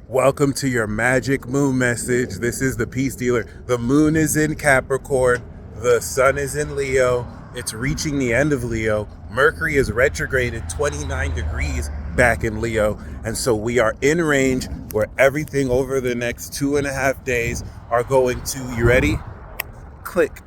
Welcome to your magic moon message. This is the peace dealer. The moon is in Capricorn. The sun is in Leo. It's reaching the end of Leo. Mercury is retrograded 29 degrees back in Leo. And so we are in range where everything over the next 2.5 days are going to, you ready? Click.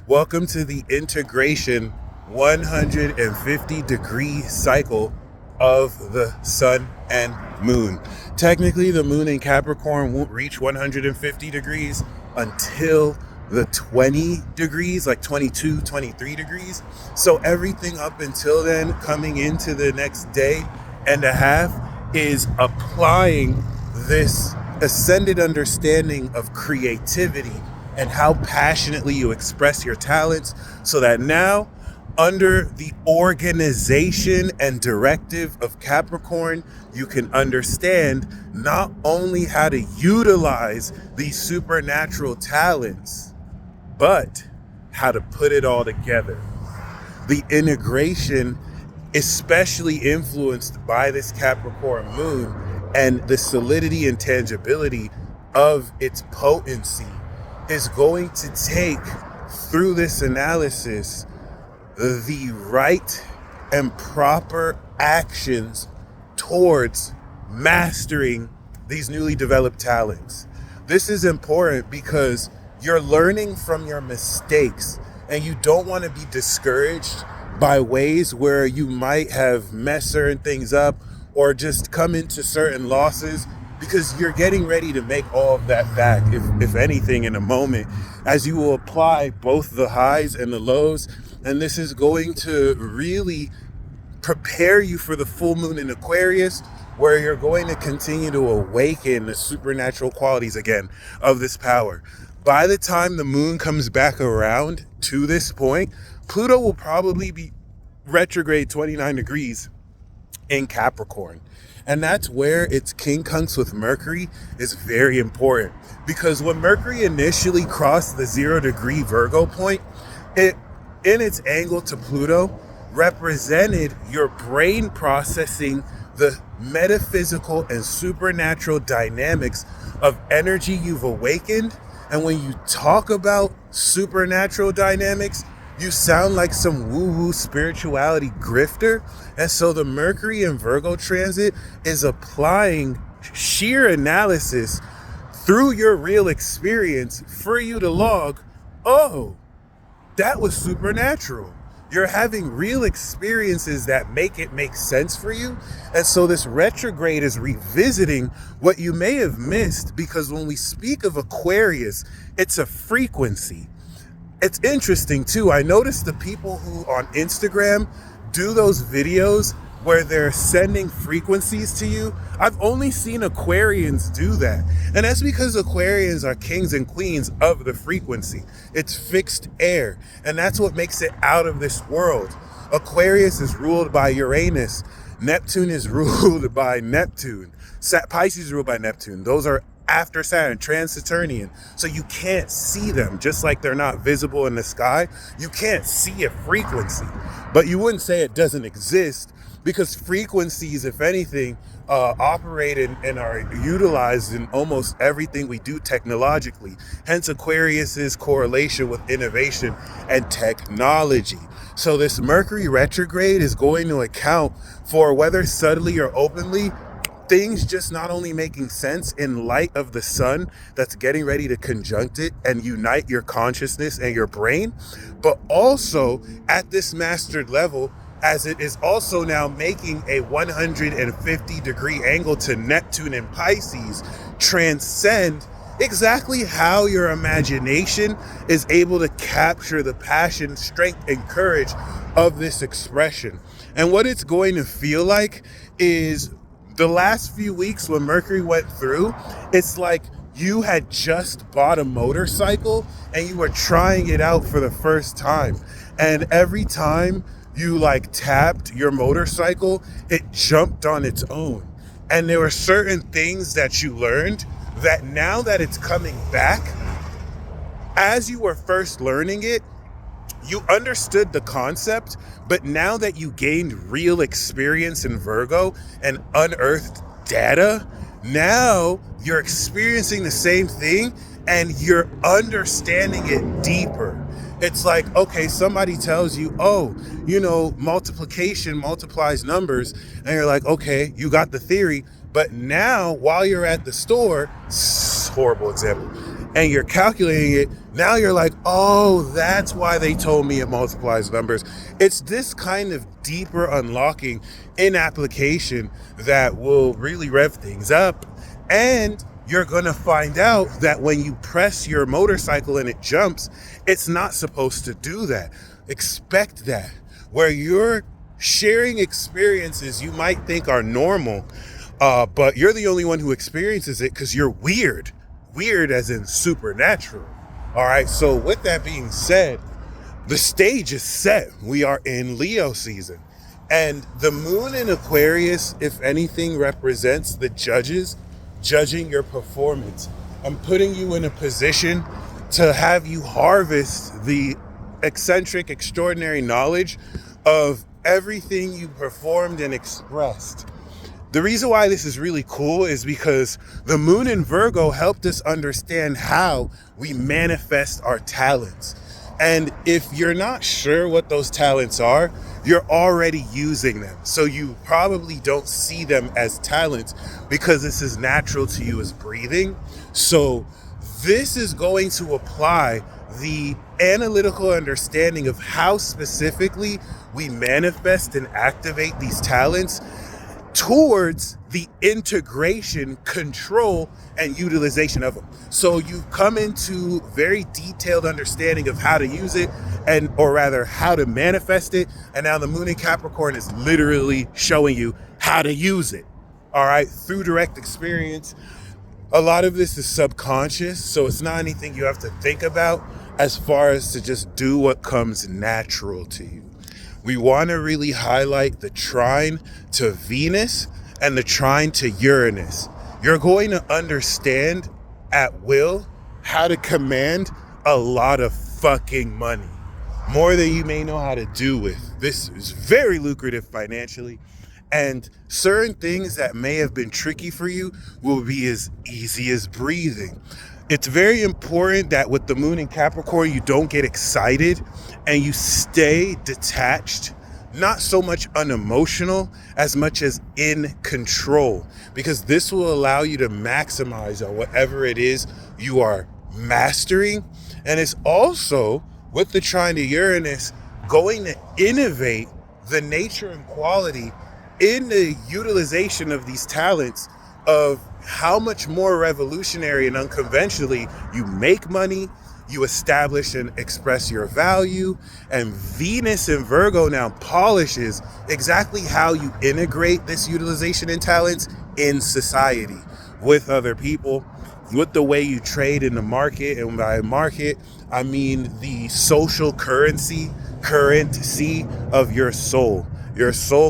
Welcome to the integration 150 degree cycle of the sun and moon. Technically, the moon in Capricorn won't reach 150 degrees until the 20 degrees, like 22, 23 degrees. So everything up until then, coming into the next day and a half, is applying this ascended understanding of creativity and how passionately you express your talents, so that now, under the organization and directive of Capricorn, you can understand not only how to utilize these supernatural talents, but how to put it all together. The integration, especially influenced by this Capricorn moon and the solidity and tangibility of its potency, is going to take, through this analysis, the right and proper actions towards mastering these newly developed talents. This is important because you're learning from your mistakes, and you don't want to be discouraged by ways where you might have messed certain things up or just come into certain losses, because you're getting ready to make all of that back, if anything, in a moment, as you will apply both the highs and the lows. And this is going to really prepare you for the full moon in Aquarius, where you're going to continue to awaken the supernatural qualities again of this power. By the time the moon comes back around to this point, Pluto will probably be retrograde 29 degrees in Capricorn. And that's where its quincunx with Mercury is very important. Because when Mercury initially crossed the 0 degree Virgo point, it, in its angle to Pluto, represented your brain processing the metaphysical and supernatural dynamics of energy you've awakened. And when you talk about supernatural dynamics, you sound like some woo-woo spirituality grifter. And so the Mercury in Virgo transit is applying sheer analysis through your real experience for you to log, oh, that was supernatural. You're having real experiences that make it make sense for you. And so this retrograde is revisiting what you may have missed, because when we speak of Aquarius, it's a frequency. It's interesting too. I noticed the people who on Instagram do those videos where they're sending frequencies to you. I've only seen Aquarians do that. And that's because Aquarians are kings and queens of the frequency. It's fixed air. And that's what makes it out of this world. Aquarius is ruled by Uranus. Neptune is ruled by Neptune. Pisces is ruled by Neptune. Those are after Saturn, trans-Saturnian. So you can't see them, just like they're not visible in the sky. You can't see a frequency, but you wouldn't say it doesn't exist, because frequencies, if anything, operate and are utilized in almost everything we do technologically. Hence Aquarius's correlation with innovation and technology. So this Mercury retrograde is going to account for, whether subtly or openly, things just not only making sense in light of the sun that's getting ready to conjunct it and unite your consciousness and your brain, but also at this mastered level, as it is also now making a 150 degree angle to Neptune and Pisces, transcend exactly how your imagination is able to capture the passion, strength, and courage of this expression. And what it's going to feel like is, the last few weeks when Mercury went through, it's like you had just bought a motorcycle and you were trying it out for the first time. And every time you tapped your motorcycle, it jumped on its own. And there were certain things that you learned that now that it's coming back, as you were first learning it, you understood the concept, but now that you gained real experience in Virgo and unearthed data, Now you're experiencing the same thing and you're understanding it deeper. It's like, okay, somebody tells you, oh, multiplication multiplies numbers. And you're like, okay, you got the theory. But now while you're at the store, horrible example, and you're calculating it, now you're like, oh, that's why they told me it multiplies numbers. It's this kind of deeper unlocking in application that will really rev things up. And you're going to find out that when you press your motorcycle and it jumps, it's not supposed to do that. Expect that. Where you're sharing experiences you might think are normal, but you're the only one who experiences it because you're weird. Weird as in supernatural. All right, so with that being said, the stage is set. We are in Leo season. And the moon in Aquarius, if anything, represents the judges judging your performance. I'm putting you in a position to have you harvest the eccentric, extraordinary knowledge of everything you performed and expressed. The reason why this is really cool is because the moon in Virgo helped us understand how we manifest our talents. And if you're not sure what those talents are, you're already using them. So you probably don't see them as talents because this is natural to you as breathing. So this is going to apply the analytical understanding of how specifically we manifest and activate these talents towards the integration, control, and utilization of them. So you come into very detailed understanding of how to use it, or rather how to manifest it. And now the moon in Capricorn is literally showing you how to use it. All right, through direct experience. A lot of this is subconscious, so it's not anything you have to think about as far as to just do what comes natural to you. We want to really highlight the trine to Venus and the trine to Uranus. You're going to understand at will how to command a lot of fucking money. More than you may know how to do with. This is very lucrative financially. And certain things that may have been tricky for you will be as easy as breathing. It's very important that with the moon in Capricorn, you don't get excited and you stay detached, not so much unemotional as much as in control, because this will allow you to maximize on whatever it is you are mastering. And it's also, with the trine to Uranus, going to innovate the nature and quality in the utilization of these talents of how much more revolutionary and unconventionally you make money, you establish and express your value. And Venus in Virgo now polishes exactly how you integrate this utilization and talents in society with other people, with the way you trade in the market. And by market, I mean the social currency of your soul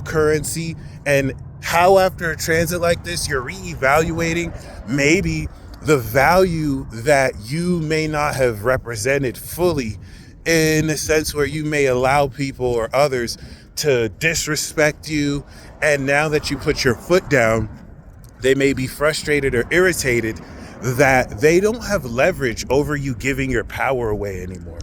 currency, and how after a transit like this, you're reevaluating maybe the value that you may not have represented fully, in a sense where you may allow people or others to disrespect you. And now that you put your foot down, they may be frustrated or irritated that they don't have leverage over you giving your power away anymore.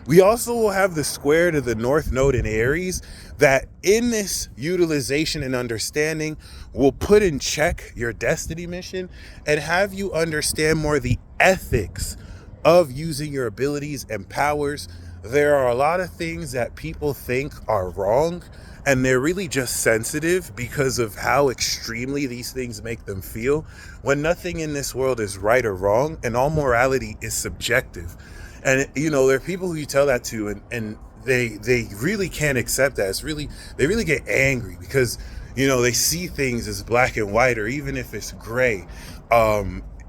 We also will have the square to the North Node in Aries that in this utilization and understanding will put in check your destiny mission and have you understand more the ethics of using your abilities and powers. There are a lot of things that people think are wrong, and they're really just sensitive because of how extremely these things make them feel, when nothing in this world is right or wrong, and all morality is subjective. And, there are people who you tell that to, and they really can't accept that. They really get angry because, they see things as black and white, or even if it's gray.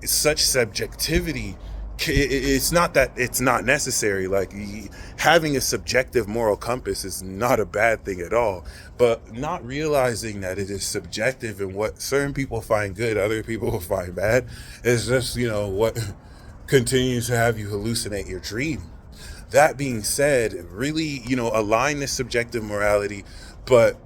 Such subjectivity, it's not that it's not necessary. Like, having a subjective moral compass is not a bad thing at all, but not realizing that it is subjective, and what certain people find good, other people will find bad, is just, what continues to have you hallucinate your dream. That being said, really, align this subjective morality, but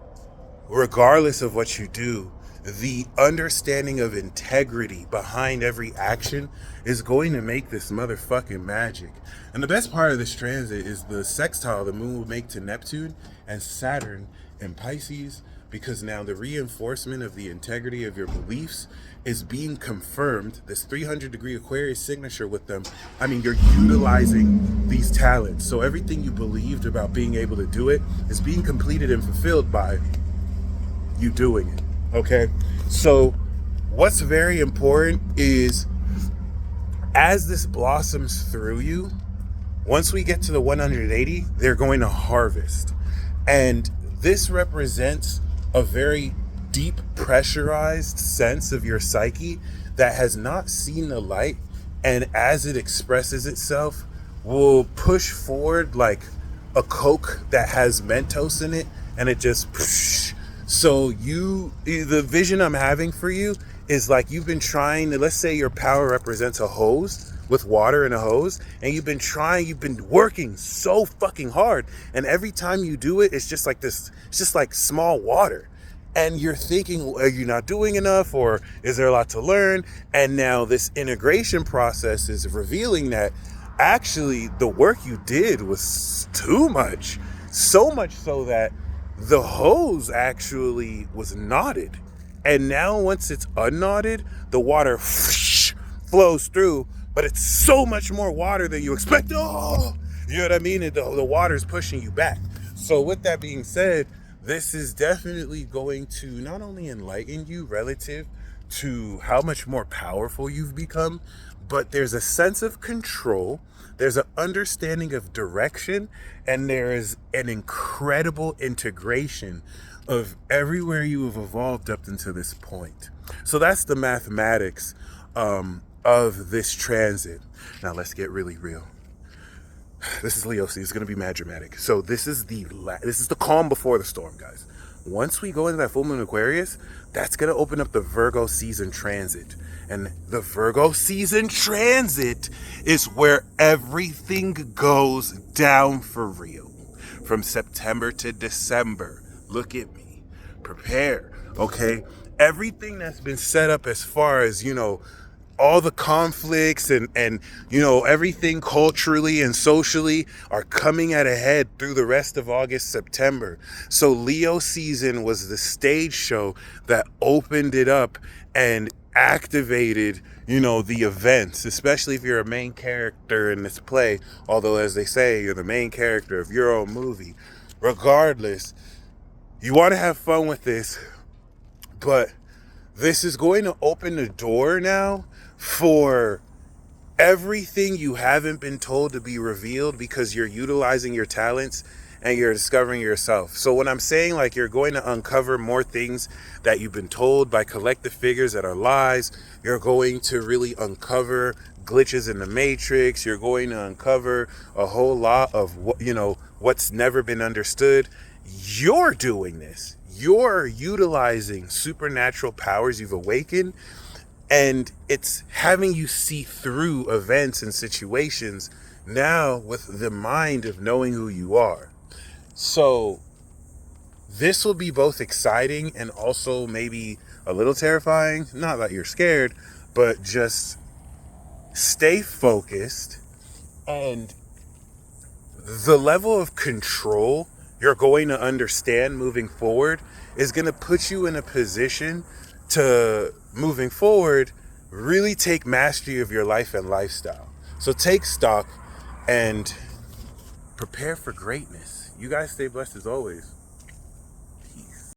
regardless of what you do, the understanding of integrity behind every action is going to make this motherfucking magic. And the best part of this transit is the sextile the moon will make to Neptune and Saturn in Pisces, because now the reinforcement of the integrity of your beliefs is being confirmed. This 300-degree Aquarius signature with them, I mean, you're utilizing these talents. So everything you believed about being able to do it is being completed and fulfilled by you doing it. Okay? So what's very important is, as this blossoms through you, once we get to the 180, they're going to harvest. And this represents a very deep, pressurized sense of your psyche that has not seen the light, and as it expresses itself, will push forward like a Coke that has Mentos in it, and it just... So the vision I'm having for you is like you've been trying to, let's say your power represents a hose with water in a hose, and you've been working so fucking hard, and every time you do it, it's just like this, it's just like small water. And you're thinking, are you not doing enough, or is there a lot to learn? And now this integration process is revealing that actually the work you did was too much. So much so that the hose actually was knotted. And now once it's unknotted, the water flows through, but it's so much more water than you expect. Oh, you know what I mean? And the water's pushing you back. So with that being said, this is definitely going to not only enlighten you relative to how much more powerful you've become, but there's a sense of control, there's an understanding of direction, and there is an incredible integration of everywhere you have evolved up until this point. So that's the mathematics of this transit. Now let's get really real. This is Leo season. It's going to be mad dramatic. So this is the calm before the storm, guys. Once we go into that full moon Aquarius, that's going to open up the Virgo season transit. And the Virgo season transit is where everything goes down for real. From September to December. Look at me. Prepare. Okay? Everything that's been set up as far as, all the conflicts and everything culturally and socially are coming at a head through the rest of August, September. So Leo season was the stage show that opened it up and activated, the events, especially if you're a main character in this play. Although, as they say, you're the main character of your own movie. Regardless, you want to have fun with this, but this is going to open the door now for everything you haven't been told to be revealed, because you're utilizing your talents and you're discovering yourself. So when I'm saying like you're going to uncover more things that you've been told by collective figures that are lies, you're going to really uncover glitches in the matrix, you're going to uncover a whole lot of what's never been understood. You're doing this. You're utilizing supernatural powers you've awakened, and it's having you see through events and situations now with the mind of knowing who you are. So this will be both exciting and also maybe a little terrifying. Not that you're scared, but just stay focused, and the level of control you're going to understand moving forward is going to put you in a position to, moving forward, really take mastery of your life and lifestyle. So take stock and prepare for greatness. You guys stay blessed as always.